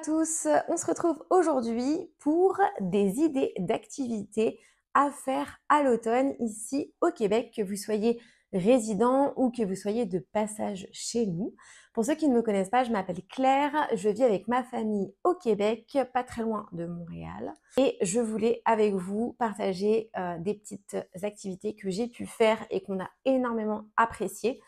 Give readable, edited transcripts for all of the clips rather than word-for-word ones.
tous, on se retrouve aujourd'hui pour des idées d'activités à faire à l'automne ici au Québec, que vous soyez résident ou que vous soyez de passage chez nous. Pour ceux qui ne me connaissent pas, je m'appelle Claire, je vis avec ma famille au Québec, pas très loin de Montréal. Et je voulais avec vous partager des petites activités que j'ai pu faire et qu'on a énormément appréciées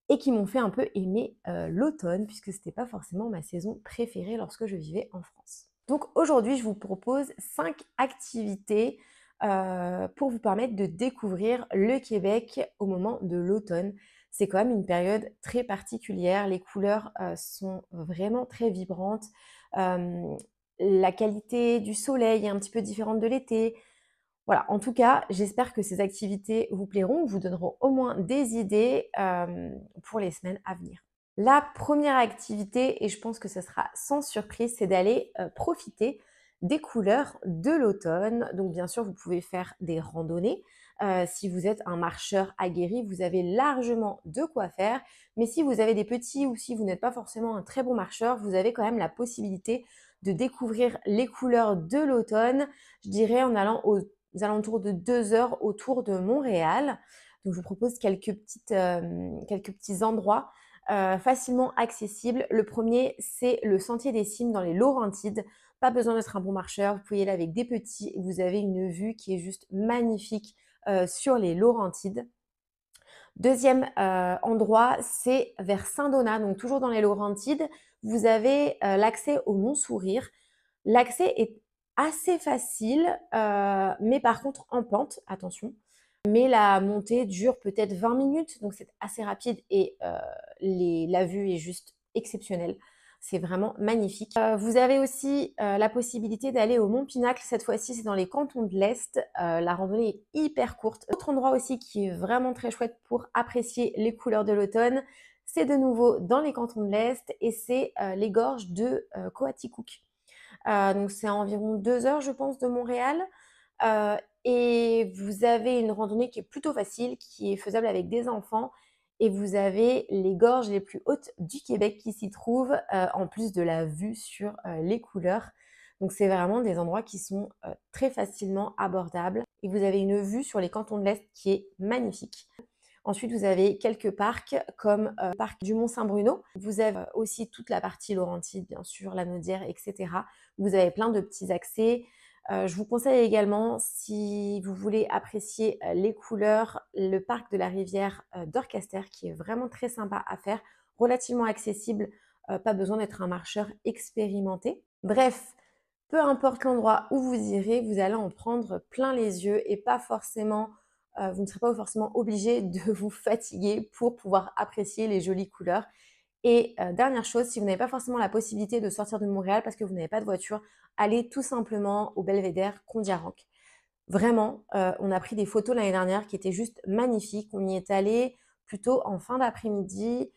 et qui m'ont fait un peu aimer l'automne, puisque c'était pas forcément ma saison préférée lorsque je vivais en France. Donc aujourd'hui, je vous propose 5 activités pour vous permettre de découvrir le Québec au moment de l'automne. C'est quand même une période très particulière, les couleurs sont vraiment très vibrantes, euh, la qualité du soleil est un petit peu différente de l'été. Voilà, en tout cas, j'espère que ces activités vous plairont, vous donneront au moins des idées pour les semaines à venir. La première activité, et je pense que ce sera sans surprise, c'est d'aller profiter des couleurs de l'automne. Donc bien sûr, vous pouvez faire des randonnées. Si vous êtes un marcheur aguerri, vous avez largement de quoi faire. Mais si vous avez des petits ou si vous n'êtes pas forcément un très bon marcheur, vous avez quand même la possibilité de découvrir les couleurs de l'automne, je dirais en allant aux alentours de 2 heures autour de Montréal. Donc je vous propose quelques petits endroits facilement accessibles. Le premier, c'est le Sentier des Cimes dans les Laurentides. Pas besoin d'être un bon marcheur, vous pouvez y aller avec des petits. Vous avez une vue qui est juste magnifique sur les Laurentides. Deuxième endroit, c'est vers Saint-Donat, donc toujours dans les Laurentides. Vous avez l'accès au Mont Sourire. L'accès est assez facile, mais par contre en pente, attention. Mais la montée dure peut-être 20 minutes, donc c'est assez rapide et la vue est juste exceptionnelle. C'est vraiment magnifique. Vous avez aussi la possibilité d'aller au Mont Pinacle. Cette fois-ci, c'est dans les cantons de l'Est. La randonnée est hyper courte. Autre endroit aussi qui est vraiment très chouette pour apprécier les couleurs de l'automne, c'est de nouveau dans les cantons de l'Est et c'est les gorges de Coaticook. Donc c'est à environ 2 heures, je pense, de Montréal. Euh, et vous avez une randonnée qui est plutôt facile, qui est faisable avec des enfants. Et vous avez les gorges les plus hautes du Québec qui s'y trouvent, en plus de la vue sur les couleurs. Donc c'est vraiment des endroits qui sont très facilement abordables. Et vous avez une vue sur les cantons de l'Est qui est magnifique. Ensuite, vous avez quelques parcs comme le parc du Mont-Saint-Bruno. Vous avez aussi toute la partie Laurentide, bien sûr, la Naudière, etc. Vous avez plein de petits accès. Je vous conseille également, si vous voulez apprécier les couleurs, le parc de la rivière d'Orcaster, qui est vraiment très sympa à faire, relativement accessible, pas besoin d'être un marcheur expérimenté. Bref, peu importe l'endroit où vous irez, vous allez en prendre plein les yeux et pas forcément, vous ne serez pas forcément obligé de vous fatiguer pour pouvoir apprécier les jolies couleurs. Et dernière chose, si vous n'avez pas forcément la possibilité de sortir de Montréal parce que vous n'avez pas de voiture, allez tout simplement au Belvédère Kondiarank. Vraiment, on a pris des photos l'année dernière qui étaient juste magnifiques. On y est allé plutôt en fin d'après-midi,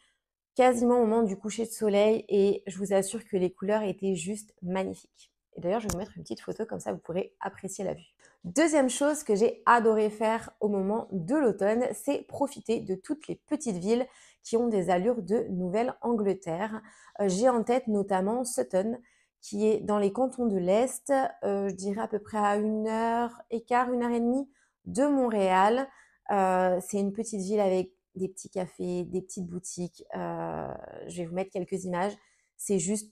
quasiment au moment du coucher de soleil et je vous assure que les couleurs étaient juste magnifiques. Et d'ailleurs, je vais vous mettre une petite photo comme ça, vous pourrez apprécier la vue. Deuxième chose que j'ai adoré faire au moment de l'automne, c'est profiter de toutes les petites villes qui ont des allures de Nouvelle-Angleterre. J'ai en tête notamment Sutton, qui est dans les cantons de l'Est, je dirais à peu près à 1 heure et quart, 1 heure et demie de Montréal. C'est une petite ville avec des petits cafés, des petites boutiques. Je vais vous mettre quelques images. C'est juste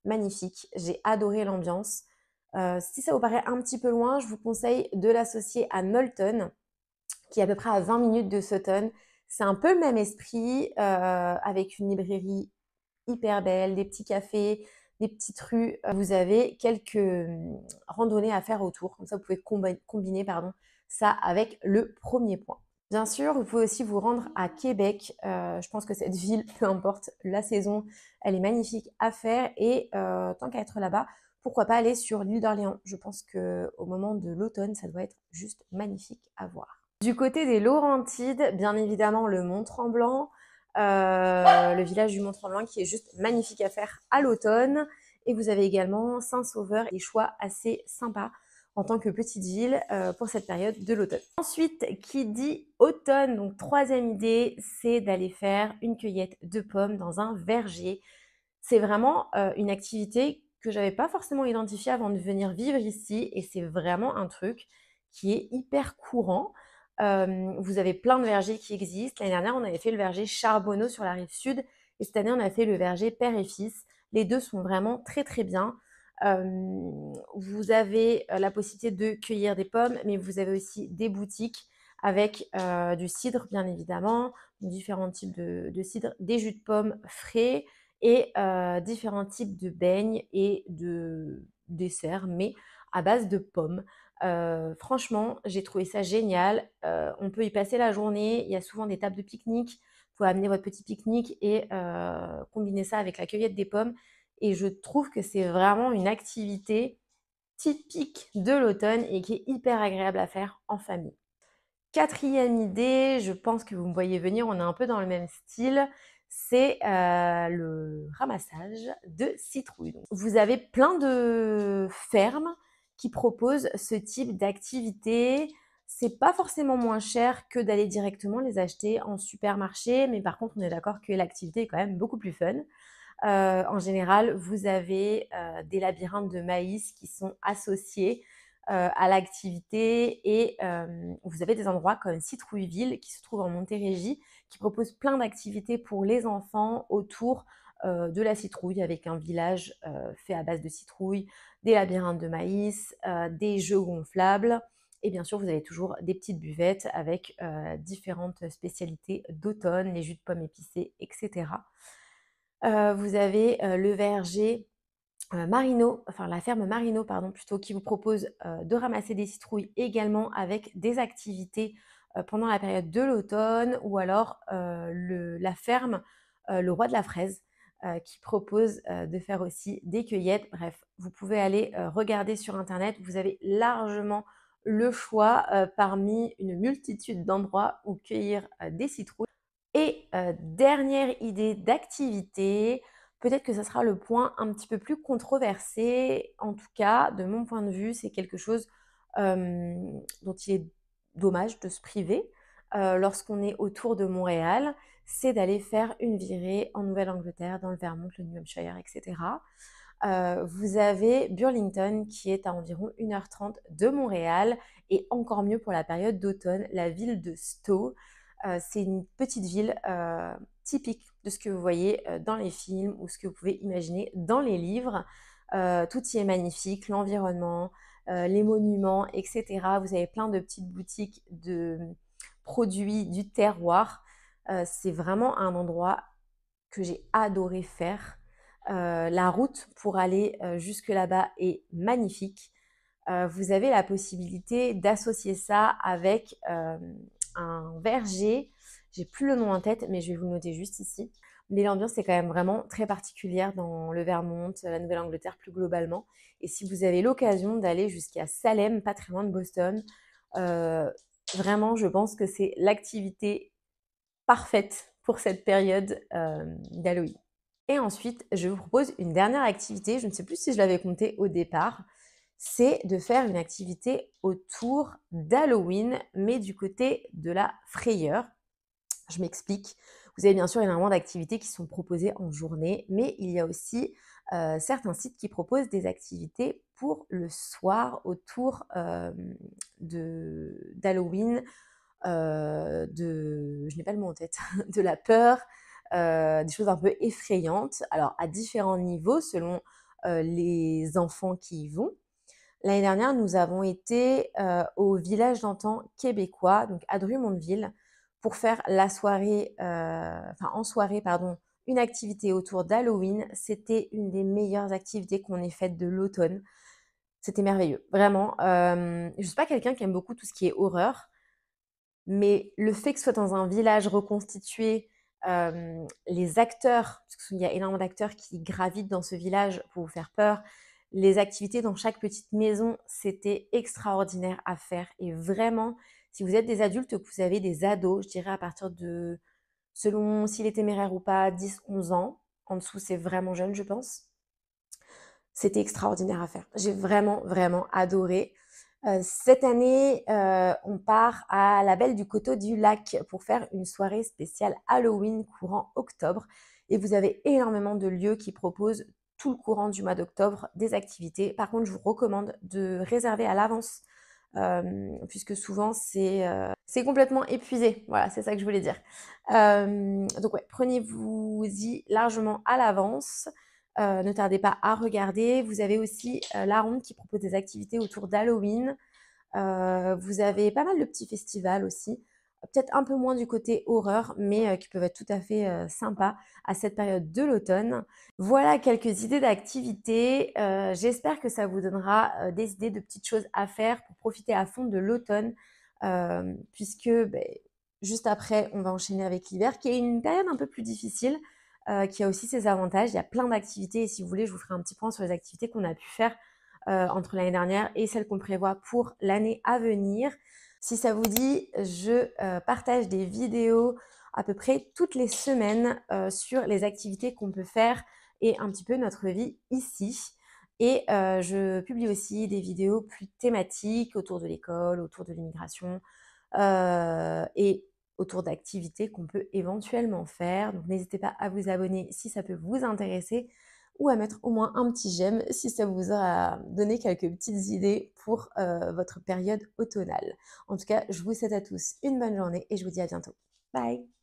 magnifique. J'ai adoré l'ambiance. Si ça vous paraît un petit peu loin, je vous conseille de l'associer à Knowlton, qui est à peu près à 20 minutes de Sutton. C'est un peu le même esprit, avec une librairie hyper belle, des petits cafés, des petites rues. Vous avez quelques randonnées à faire autour. Comme ça, vous pouvez combiner ça avec le premier point. Bien sûr, vous pouvez aussi vous rendre à Québec. Je pense que cette ville, peu importe la saison, elle est magnifique à faire. Et tant qu'à être là-bas, pourquoi pas aller sur l'île d'Orléans. Je pense qu'au moment de l'automne, ça doit être juste magnifique à voir. Du côté des Laurentides, bien évidemment, le Mont-Tremblant, le village du Mont-Tremblant qui est juste magnifique à faire à l'automne. Et vous avez également Saint-Sauveur, des choix assez sympas en tant que petite ville pour cette période de l'automne. Ensuite, qui dit automne, donc troisième idée, c'est d'aller faire une cueillette de pommes dans un verger. C'est vraiment une activité que j'avais pas forcément identifié avant de venir vivre ici et c'est vraiment un truc qui est hyper courant. Vous avez plein de vergers qui existent. L'année dernière, on avait fait le verger Charbonneau sur la rive sud et cette année, on a fait le verger Père et Fils. Les 2 sont vraiment très, très bien. Vous avez, la possibilité de cueillir des pommes, mais vous avez aussi des boutiques avec, du cidre bien évidemment, différents types de cidre, des jus de pommes frais et différents types de beignes et de desserts, mais à base de pommes. Franchement, j'ai trouvé ça génial. On peut y passer la journée. Il y a souvent des tables de pique-nique. Vous pouvez amener votre petit pique-nique et combiner ça avec la cueillette des pommes. Et je trouve que c'est vraiment une activité typique de l'automne et qui est hyper agréable à faire en famille. Quatrième idée, je pense que vous me voyez venir, on est un peu dans le même style, c'est le ramassage de citrouilles. Donc, vous avez plein de fermes qui proposent ce type d'activité. C'est pas forcément moins cher que d'aller directement les acheter en supermarché, mais par contre, on est d'accord que l'activité est quand même beaucoup plus fun. En général, vous avez des labyrinthes de maïs qui sont associés à l'activité et vous avez des endroits comme Citrouilleville qui se trouve en Montérégie qui propose plein d'activités pour les enfants autour de la citrouille avec un village fait à base de citrouilles, des labyrinthes de maïs, des jeux gonflables et bien sûr vous avez toujours des petites buvettes avec différentes spécialités d'automne, les jus de pommes épicés, etc. Vous avez le verger Marino, enfin la ferme Marino pardon plutôt, qui vous propose de ramasser des citrouilles également avec des activités pendant la période de l'automne ou alors la ferme Le Roi de la Fraise qui propose de faire aussi des cueillettes. Bref, vous pouvez aller regarder sur internet, vous avez largement le choix parmi une multitude d'endroits où cueillir des citrouilles. Et dernière idée d'activité, peut-être que ça sera le point un petit peu plus controversé. En tout cas, de mon point de vue, c'est quelque chose dont il est dommage de se priver lorsqu'on est autour de Montréal, c'est d'aller faire une virée en Nouvelle-Angleterre, dans le Vermont, le New Hampshire, etc. Vous avez Burlington qui est à environ 1h30 de Montréal et encore mieux pour la période d'automne, la ville de Stowe. C'est une petite ville typique de ce que vous voyez dans les films ou ce que vous pouvez imaginer dans les livres. Tout y est magnifique, l'environnement, les monuments, etc. Vous avez plein de petites boutiques de produits du terroir. C'est vraiment un endroit que j'ai adoré faire. La route pour aller jusque là-bas est magnifique. Vous avez la possibilité d'associer ça avec un verger. J'ai plus le nom en tête, mais je vais vous le noter juste ici. Mais l'ambiance est quand même vraiment très particulière dans le Vermont, la Nouvelle-Angleterre plus globalement. Et si vous avez l'occasion d'aller jusqu'à Salem, pas très loin de Boston, euh, vraiment, je pense que c'est l'activité parfaite pour cette période d'Halloween. Et ensuite, je vous propose une dernière activité. Je ne sais plus si je l'avais compté au départ. C'est de faire une activité autour d'Halloween, mais du côté de la frayeur. Je m'explique. Vous avez bien sûr énormément d'activités qui sont proposées en journée, mais il y a aussi certains sites qui proposent des activités pour le soir autour d'Halloween, je n'ai pas le mot en tête, de la peur, des choses un peu effrayantes. Alors à différents niveaux selon les enfants qui y vont. L'année dernière, nous avons été au village d'antan québécois, donc à Drummondville, pour faire en soirée, pardon, une activité autour d'Halloween. C'était une des meilleures activités qu'on ait faites de l'automne. C'était merveilleux, vraiment. Je ne suis pas quelqu'un qui aime beaucoup tout ce qui est horreur, mais le fait que ce soit dans un village reconstitué, les acteurs, parce qu'il y a énormément d'acteurs qui gravitent dans ce village pour vous faire peur, les activités dans chaque petite maison, c'était extraordinaire à faire. Et vraiment, si vous êtes des adultes, que vous avez des ados, je dirais à partir de, selon s'il est téméraire ou pas, 10-11 ans. En dessous, c'est vraiment jeune, je pense. C'était extraordinaire à faire. J'ai vraiment, vraiment adoré. Cette année, on part à la Belle du Coteau du Lac pour faire une soirée spéciale Halloween courant octobre. Et vous avez énormément de lieux qui proposent tout le courant du mois d'octobre des activités. Par contre, je vous recommande de réserver à l'avance puisque souvent c'est complètement épuisé. Voilà, c'est ça que je voulais dire. Donc ouais, prenez-vous-y largement à l'avance. Ne tardez pas à regarder. Vous avez aussi La Ronde qui propose des activités autour d'Halloween. Vous avez pas mal de petits festivals aussi, peut-être un peu moins du côté horreur, mais qui peuvent être tout à fait sympas à cette période de l'automne. Voilà quelques idées d'activités. J'espère que ça vous donnera des idées de petites choses à faire pour profiter à fond de l'automne, puisque juste après, on va enchaîner avec l'hiver, qui est une période un peu plus difficile, qui a aussi ses avantages. Il y a plein d'activités et si vous voulez, je vous ferai un petit point sur les activités qu'on a pu faire entre l'année dernière et celles qu'on prévoit pour l'année à venir. Si ça vous dit, je partage des vidéos à peu près toutes les semaines sur les activités qu'on peut faire et un petit peu notre vie ici. Et je publie aussi des vidéos plus thématiques autour de l'école, autour de l'immigration et autour d'activités qu'on peut éventuellement faire. Donc n'hésitez pas à vous abonner si ça peut vous intéresser ou à mettre au moins un petit j'aime si ça vous a donné quelques petites idées pour votre période automnale. En tout cas, je vous souhaite à tous une bonne journée et je vous dis à bientôt. Bye!